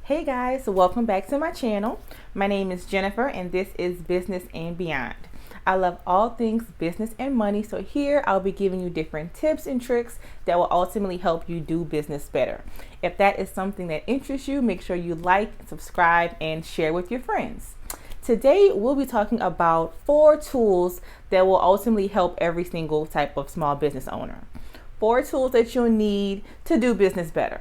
Hey guys, welcome back to my channel. My name is Jennifer and this is Business and Beyond. I love all things business and money, so here I'll be giving you different tips and tricks that will ultimately help you do business better. If that is something that interests you, make sure you like, subscribe, and share with your friends. Today we'll be talking about 4 tools that will ultimately help every single type of small business owner. 4 tools that you'll need to do business better.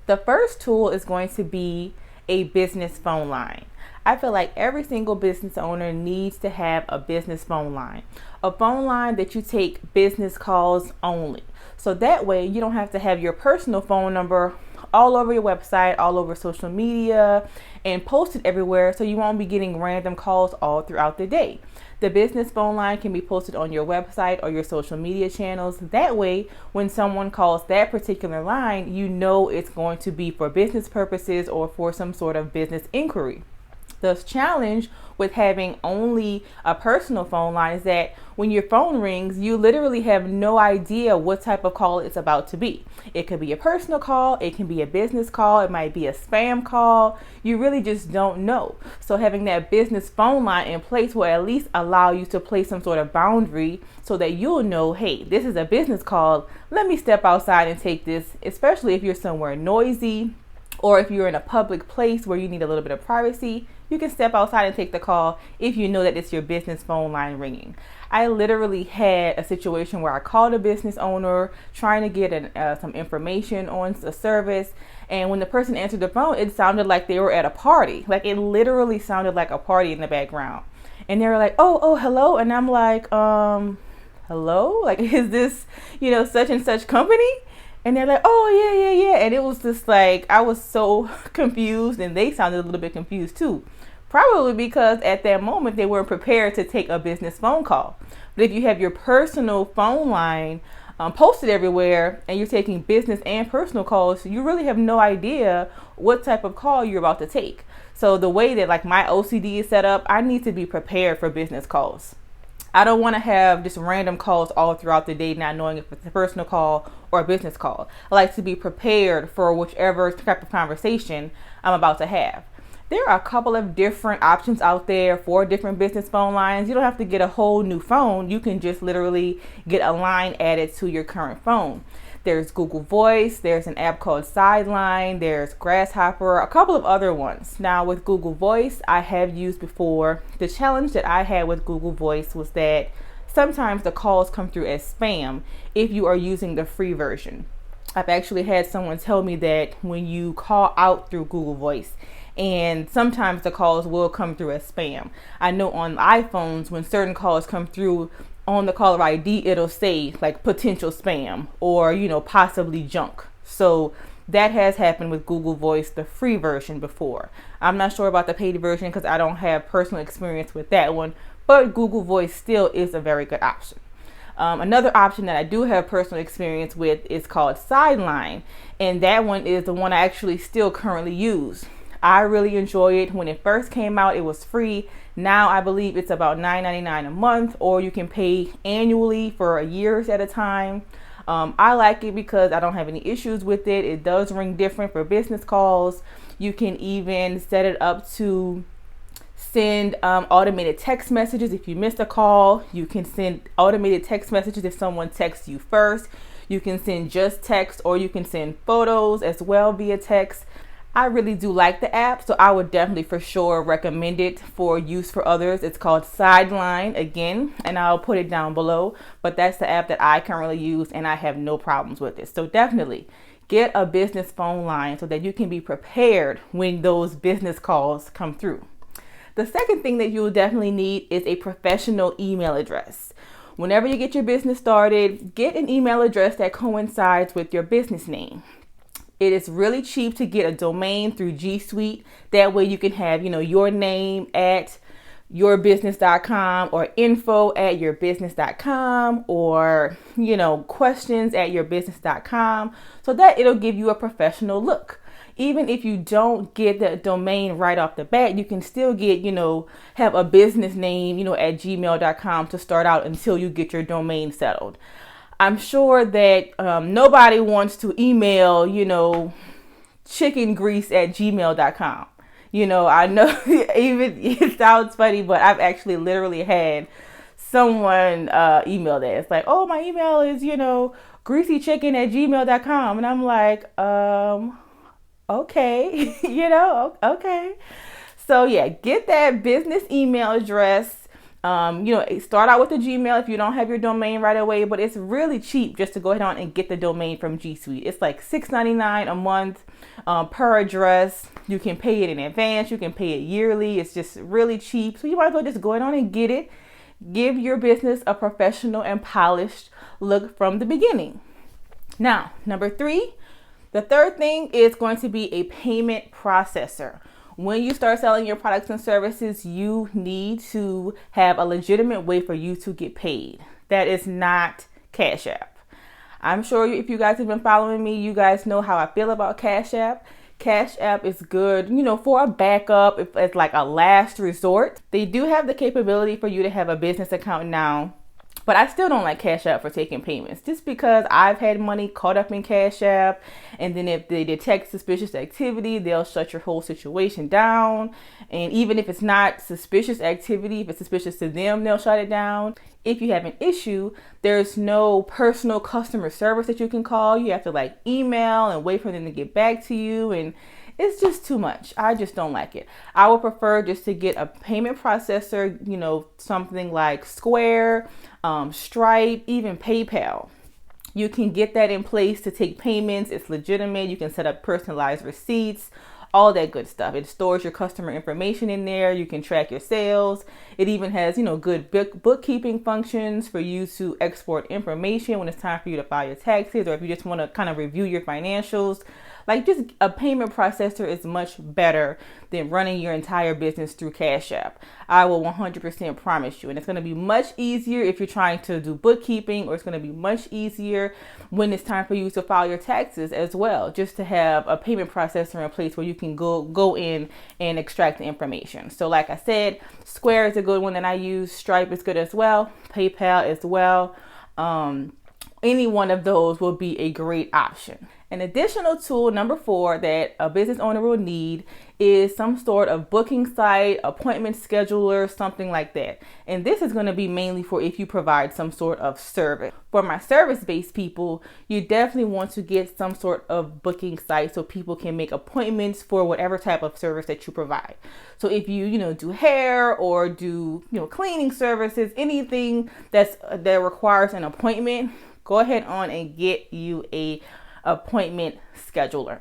The first tool is going to be a business phone line. I feel like every single business owner needs to have a business phone line. A phone line that you take business calls only. So that way you don't have to have your personal phone number all over your website, all over social media, and post it everywhere, so you won't be getting random calls all throughout the day. The business phone line can be posted on your website or your social media channels. That way, when someone calls that particular line, you know it's going to be for business purposes or for some sort of business inquiry. The challenge with having only a personal phone line is that when your phone rings, you literally have no idea what type of call it's about to be. It could be a personal call, it can be a business call, it might be a spam call. You really just don't know. So having that business phone line in place will at least allow you to place some sort of boundary so that you'll know, hey, this is a business call. Let me step outside and take this, especially if you're somewhere noisy or if you're in a public place where you need a little bit of privacy. You can step outside and take the call if you know that it's your business phone line ringing. I literally had a situation where I called a business owner trying to get some information on a service, and when the person answered the phone, it sounded like they were at a party. Like, it literally sounded like a party in the background. And they were like, oh, hello. And I'm like, hello? Like, is this, such and such company? And they're like, oh, yeah. And it was just like, I was so confused, and they sounded a little bit confused too. Probably because at that moment they weren't prepared to take a business phone call. But if you have your personal phone line posted everywhere and you're taking business and personal calls, you really have no idea what type of call you're about to take. So the way that my OCD is set up, I need to be prepared for business calls. I don't want to have just random calls all throughout the day, not knowing if it's a personal call or a business call. I like to be prepared for whichever type of conversation I'm about to have. There are a couple of different options out there for different business phone lines. You don't have to get a whole new phone. You can just literally get a line added to your current phone. There's Google Voice, there's an app called Sideline, there's Grasshopper, a couple of other ones. Now with Google Voice, I have used before. The challenge that I had with Google Voice was that sometimes the calls come through as spam if you are using the free version. I've actually had someone tell me that when you call out through Google Voice, and sometimes the calls will come through as spam. I know on iPhones, when certain calls come through, on the caller ID, it'll say potential spam or, possibly junk. So that has happened with Google Voice, the free version, before. I'm not sure about the paid version because I don't have personal experience with that one, but Google Voice still is a very good option. Another option that I do have personal experience with is called Sideline, and that one is the one I actually still currently use. I really enjoy it. When it first came out, it was free. Now I believe it's about $9.99 a month, or you can pay annually for a year at a time. I like it because I don't have any issues with it. It does ring different for business calls. You can even set it up to send automated text messages. If you missed a call, you can send automated text messages if someone texts you first. You can send just text, or you can send photos as well via text. I really do like the app, so I would definitely for sure recommend it for use for others. It's called Sideline again, and I'll put it down below, but that's the app that I currently use and I have no problems with it. So definitely get a business phone line so that you can be prepared when those business calls come through. The second thing that you'll definitely need is a professional email address. Whenever you get your business started, get an email address that coincides with your business name. It is really cheap to get a domain through G Suite. That way you can have, your name at yourbusiness.com or info@yourbusiness.com or, questions at yourbusiness.com, so that it'll give you a professional look. Even if you don't get the domain right off the bat, you can still get, have a business name, at gmail.com to start out until you get your domain settled. I'm sure that nobody wants to email, chickengrease@gmail.com. I know even it sounds funny, but I've actually literally had someone email that. It's like, oh, my email is, greasychicken@gmail.com. And I'm like, okay, okay. So yeah, get that business email address. Start out with the Gmail if you don't have your domain right away, but it's really cheap just to go ahead on and get the domain from G Suite. It's like $6.99 a month per address. You can pay it in advance. You can pay it yearly. It's just really cheap. So you might as well just go ahead on and get it. Give your business a professional and polished look from the beginning. Now, number 3, the third thing is going to be a payment processor. When you start selling your products and services, you need to have a legitimate way for you to get paid. That is not Cash App. I'm sure if you guys have been following me, you guys know how I feel about Cash App. Cash App is good, for a backup. If it's like a last resort. They do have the capability for you to have a business account now. But I still don't like Cash App for taking payments, just because I've had money caught up in Cash App, and then if they detect suspicious activity, they'll shut your whole situation down. And even if it's not suspicious activity, if it's suspicious to them, they'll shut it down. If you have an issue, there's no personal customer service that you can call. You have to email and wait for them to get back to you, and it's just too much. I just don't like it. I would prefer just to get a payment processor, something like Square, Stripe, even PayPal. You can get that in place to take payments. It's legitimate. You can set up personalized receipts, all that good stuff. It stores your customer information in there. You can track your sales. It even has, good bookkeeping functions for you to export information when it's time for you to file your taxes, or if you just want to kind of review your financials. Just a payment processor is much better than running your entire business through Cash App. I will 100% promise you. And it's going to be much easier if you're trying to do bookkeeping, or it's going to be much easier when it's time for you to file your taxes as well, just to have a payment processor in place where you can go in and extract the information. So like I said, Square is a good one that I use. Stripe is good as well. PayPal as well. Any one of those will be a great option. An additional tool, number 4, that a business owner will need is some sort of booking site, appointment scheduler, something like that. And this is going to be mainly for if you provide some sort of service. For my service-based people, you definitely want to get some sort of booking site so people can make appointments for whatever type of service that you provide. So if you do hair or do cleaning services, anything that requires an appointment, go ahead on and get you a appointment scheduler.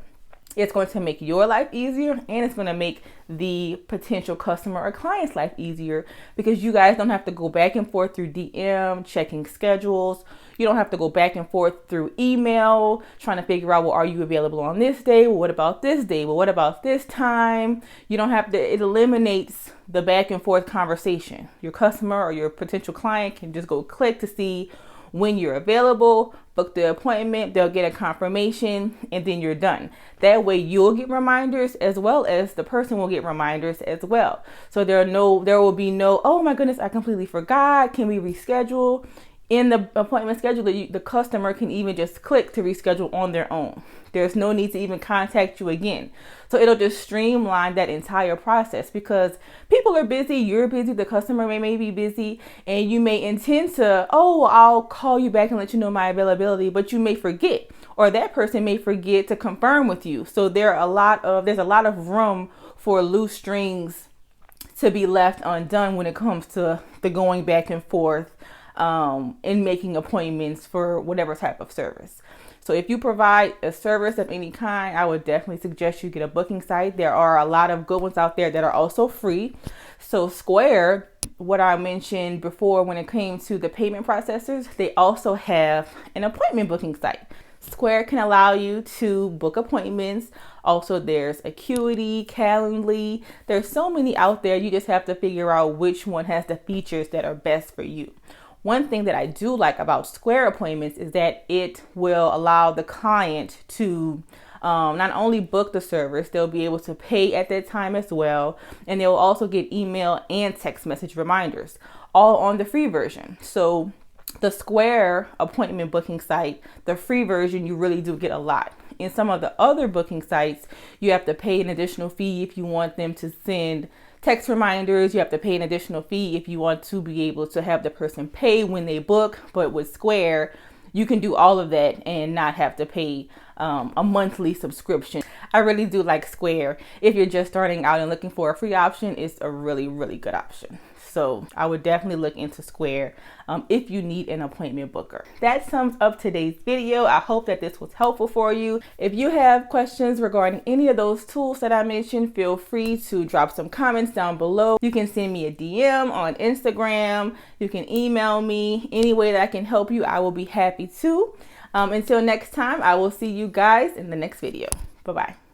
It's going to make your life easier, and it's going to make the potential customer or client's life easier, because you guys don't have to go back and forth through DM checking schedules. You don't have to go back and forth through email trying to figure out, well, are you available on this day? Well, what about this day? Well, what about this time? You don't have to. It eliminates the back and forth conversation. Your customer or your potential client can just go click to see when you're available, book the appointment, they'll get a confirmation, and then you're done. That way you'll get reminders, as well as the person will get reminders as well. So there will be no, oh my goodness, I completely forgot, can we reschedule? In the appointment scheduler, the customer can even just click to reschedule on their own. There's no need to even contact you again. So it'll just streamline that entire process, because people are busy, you're busy, the customer may be busy, and you may intend to, I'll call you back and let you know my availability, but you may forget, or that person may forget to confirm with you. So there's a lot of room for loose strings to be left undone when it comes to the going back and forth in making appointments for whatever type of service. So if you provide a service of any kind, I would definitely suggest you get a booking site. There are a lot of good ones out there that are also free. So Square, what I mentioned before when it came to the payment processors, they also have an appointment booking site. Square can allow you to book appointments. Also, there's Acuity, Calendly. There's so many out there. You just have to figure out which one has the features that are best for you. One thing that I do like about Square appointments is that it will allow the client to not only book the service, they'll be able to pay at that time as well. And they'll also get email and text message reminders, all on the free version. So the Square appointment booking site, the free version, you really do get a lot. In some of the other booking sites, you have to pay an additional fee if you want them to send text reminders. You have to pay an additional fee if you want to be able to have the person pay when they book. But with Square, you can do all of that and not have to pay a monthly subscription. I really do like Square. If you're just starting out and looking for a free option, it's a really, really good option. So I would definitely look into Square if you need an appointment booker. That sums up today's video. I hope that this was helpful for you. If you have questions regarding any of those tools that I mentioned, feel free to drop some comments down below. You can send me a DM on Instagram. You can email me. Any way that I can help you, I will be happy to. Until next time, I will see you guys in the next video. Bye-bye.